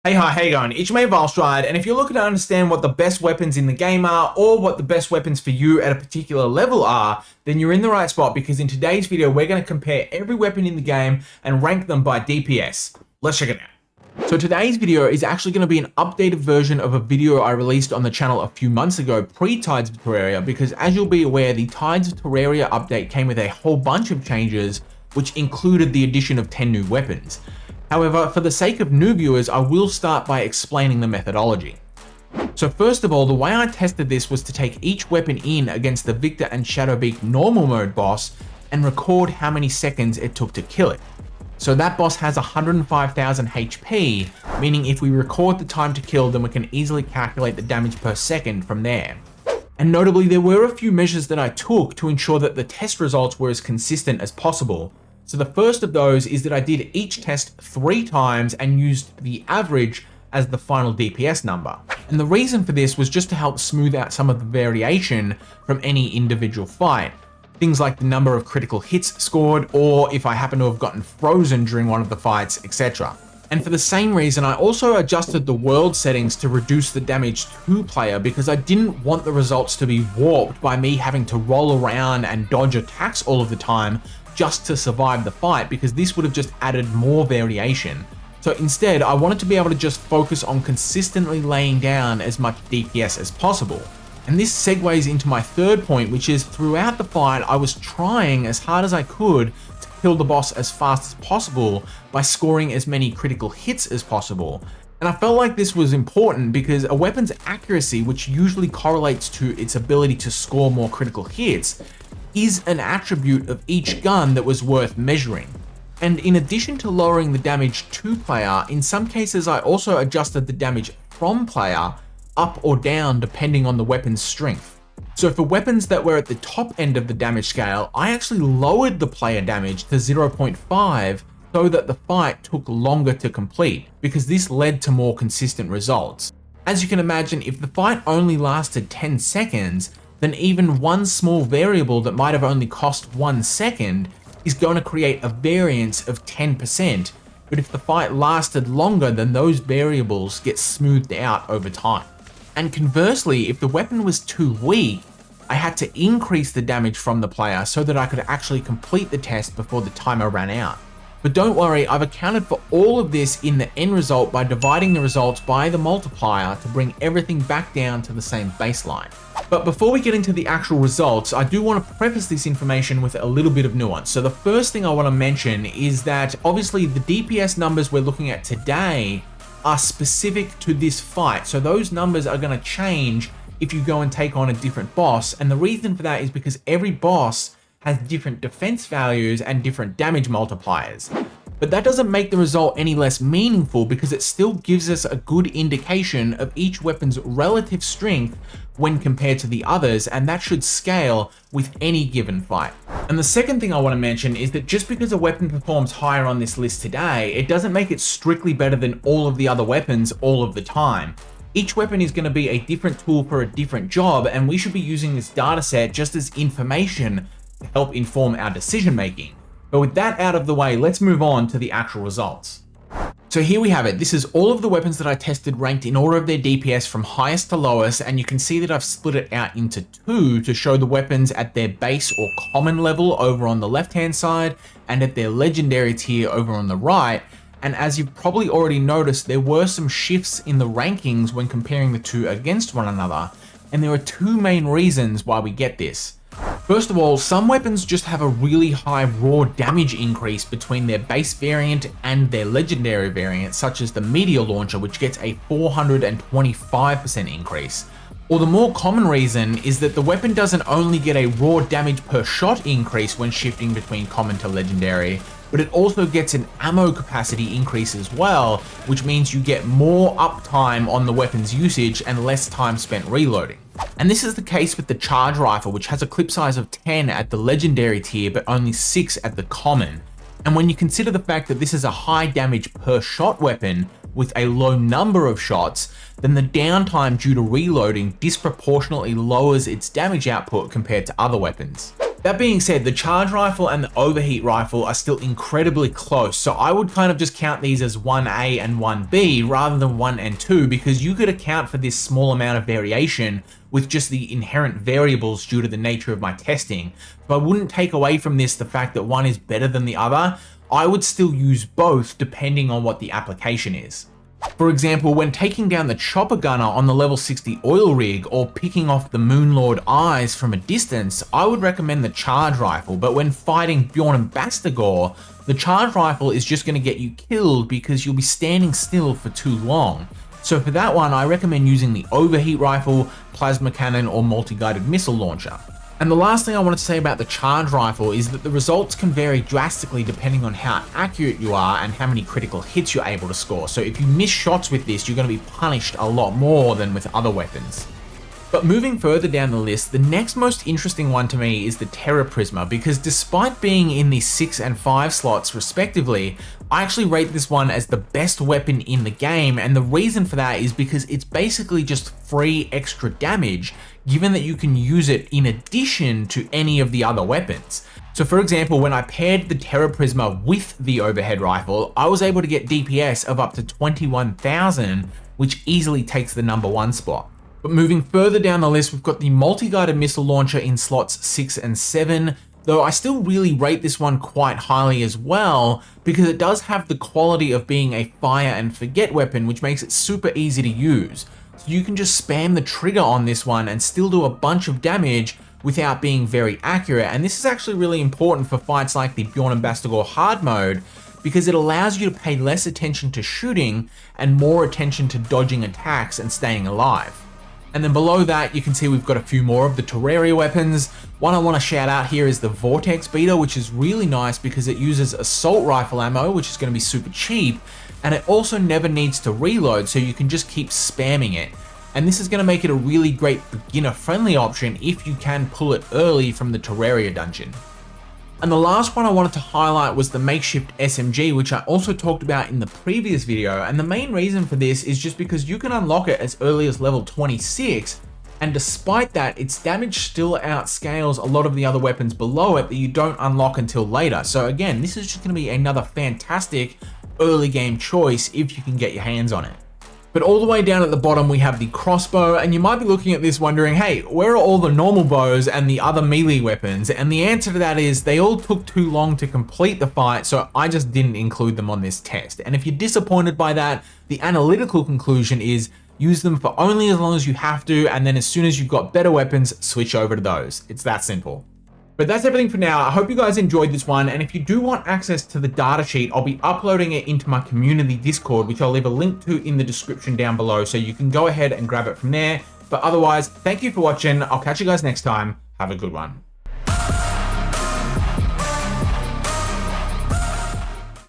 Hey, hi, how you going? It's me, Valstride, and if you're looking to understand what the best weapons in the game are, or what the best weapons for you at a particular level are, then you're in the right spot, because in today's video, we're going to compare every weapon in the game and rank them by DPS. Let's check it out. So today's video is actually going to be an updated version of a video I released on the channel a few months ago, pre-Tides of Terraria, because as you'll be aware, the Tides of Terraria update came with a whole bunch of changes, which included the addition of 10 new weapons. However, for the sake of new viewers, I will start by explaining the methodology. So first of all, the way I tested this was to take each weapon in against the Victor and Shadowbeak normal mode boss and record how many seconds it took to kill it. So that boss has 105,000 HP, meaning if we record the time to kill, then we can easily calculate the damage per second from there. And notably, there were a few measures that I took to ensure that the test results were as consistent as possible. So the first of those is that I did each test 3 times and used the average as the final DPS number. And the reason for this was just to help smooth out some of the variation from any individual fight. Things like the number of critical hits scored, or if I happen to have gotten frozen during one of the fights, etc. And for the same reason, I also adjusted the world settings to reduce the damage to player, because I didn't want the results to be warped by me having to roll around and dodge attacks all of the time just to survive the fight, because this would have just added more variation. So instead, I wanted to be able to just focus on consistently laying down as much DPS as possible. And this segues into my third point, which is throughout the fight, I was trying as hard as I could to kill the boss as fast as possible by scoring as many critical hits as possible. And I felt like this was important because a weapon's accuracy, which usually correlates to its ability to score more critical hits, is an attribute of each gun that was worth measuring. And in addition to lowering the damage to player, in some cases I also adjusted the damage from player up or down depending on the weapon's strength. So for weapons that were at the top end of the damage scale, I actually lowered the player damage to 0.5 so that the fight took longer to complete, because this led to more consistent results. As you can imagine, if the fight only lasted 10 seconds, then even one small variable that might have only cost 1 second is going to create a variance of 10%. But if the fight lasted longer, then those variables get smoothed out over time. And conversely, if the weapon was too weak, I had to increase the damage from the player so that I could actually complete the test before the timer ran out. But don't worry, I've accounted for all of this in the end result by dividing the results by the multiplier to bring everything back down to the same baseline. But before we get into the actual results, I do want to preface this information with a little bit of nuance. So the first thing I want to mention is that obviously the DPS numbers we're looking at today are specific to this fight. So those numbers are going to change if you go and take on a different boss. And the reason for that is because every boss has different defense values and different damage multipliers. But that doesn't make the result any less meaningful, because it still gives us a good indication of each weapon's relative strength when compared to the others, and that should scale with any given fight. And the second thing I want to mention is that just because a weapon performs higher on this list today, it doesn't make it strictly better than all of the other weapons all of the time. Each weapon is going to be a different tool for a different job, and we should be using this data set just as information to help inform our decision making. But with that out of the way, let's move on to the actual results. So here we have it. This is all of the weapons that I tested ranked in order of their DPS from highest to lowest, and you can see that I've split it out into 2 to show the weapons at their base or common level over on the left hand side and at their legendary tier over on the right. And as you've probably already noticed, there were some shifts in the rankings when comparing the 2 against one another, and there are 2 main reasons why we get this. First of all, some weapons just have a really high raw damage increase between their base variant and their legendary variant, such as the Meteor Launcher, which gets a 425% increase. Or the more common reason is that the weapon doesn't only get a raw damage per shot increase when shifting between common to legendary, but it also gets an ammo capacity increase as well, which means you get more uptime on the weapon's usage and less time spent reloading. And this is the case with the charge rifle, which has a clip size of 10 at the legendary tier, but only 6 at the common. And when you consider the fact that this is a high damage per shot weapon with a low number of shots, then the downtime due to reloading disproportionately lowers its damage output compared to other weapons. That being said, the charge rifle and the overheat rifle are still incredibly close, so I would kind of just count these as 1A and 1B rather than 1 and 2, because you could account for this small amount of variation with just the inherent variables due to the nature of my testing. So I wouldn't take away from this the fact that one is better than the other. I would still use both depending on what the application is. For example, when taking down the chopper gunner on the level 60 oil rig or picking off the Moonlord eyes from a distance, I would recommend the charge rifle, but when fighting Bjorn and Bastagor, the charge rifle is just going to get you killed because you'll be standing still for too long. So for that one, I recommend using the overheat rifle, plasma cannon, or multi-guided missile launcher. And the last thing I wanted to say about the charge rifle is that the results can vary drastically depending on how accurate you are and how many critical hits you're able to score. So if you miss shots with this, you're going to be punished a lot more than with other weapons. But moving further down the list, the next most interesting one to me is the Terraprisma, because despite being in the 6 and 5 slots respectively, I actually rate this one as the best weapon in the game, and the reason for that is because it's basically just free extra damage, given that you can use it in addition to any of the other weapons. So for example, when I paired the Terraprisma with the overhead rifle, I was able to get DPS of up to 21,000, which easily takes the #1 spot. But moving further down the list, we've got the multi-guided missile launcher in slots 6 and 7, though I still really rate this one quite highly as well, because it does have the quality of being a fire and forget weapon, which makes it super easy to use. So you can just spam the trigger on this one and still do a bunch of damage without being very accurate. And this is actually really important for fights like the Bjorn and Bastagor hard mode, because it allows you to pay less attention to shooting and more attention to dodging attacks and staying alive. And then below that, you can see we've got a few more of the Terraria weapons. One I want to shout out here is the Vortex Beater, which is really nice because it uses assault rifle ammo, which is going to be super cheap, and it also never needs to reload, so you can just keep spamming it. And this is going to make it a really great beginner-friendly option if you can pull it early from the Terraria dungeon. And the last one I wanted to highlight was the Makeshift SMG, which I also talked about in the previous video, and the main reason for this is just because you can unlock it as early as level 26, and despite that, its damage still outscales a lot of the other weapons below it that you don't unlock until later. So again, this is just going to be another fantastic early game choice if you can get your hands on it. But all the way down at the bottom, we have the crossbow, and you might be looking at this wondering, hey, where are all the normal bows and the other melee weapons? And the answer to that is they all took too long to complete the fight, so I just didn't include them on this test. And if you're disappointed by that, the analytical conclusion is use them for only as long as you have to, and then as soon as you've got better weapons, switch over to those. It's that simple. But that's everything for now. I hope you guys enjoyed this one, and if you do want access to the data sheet, I'll be uploading it into my community Discord, which I'll leave a link to in the description down below, so you can go ahead and grab it from there. But otherwise, thank you for watching. I'll catch you guys next time. Have a good one.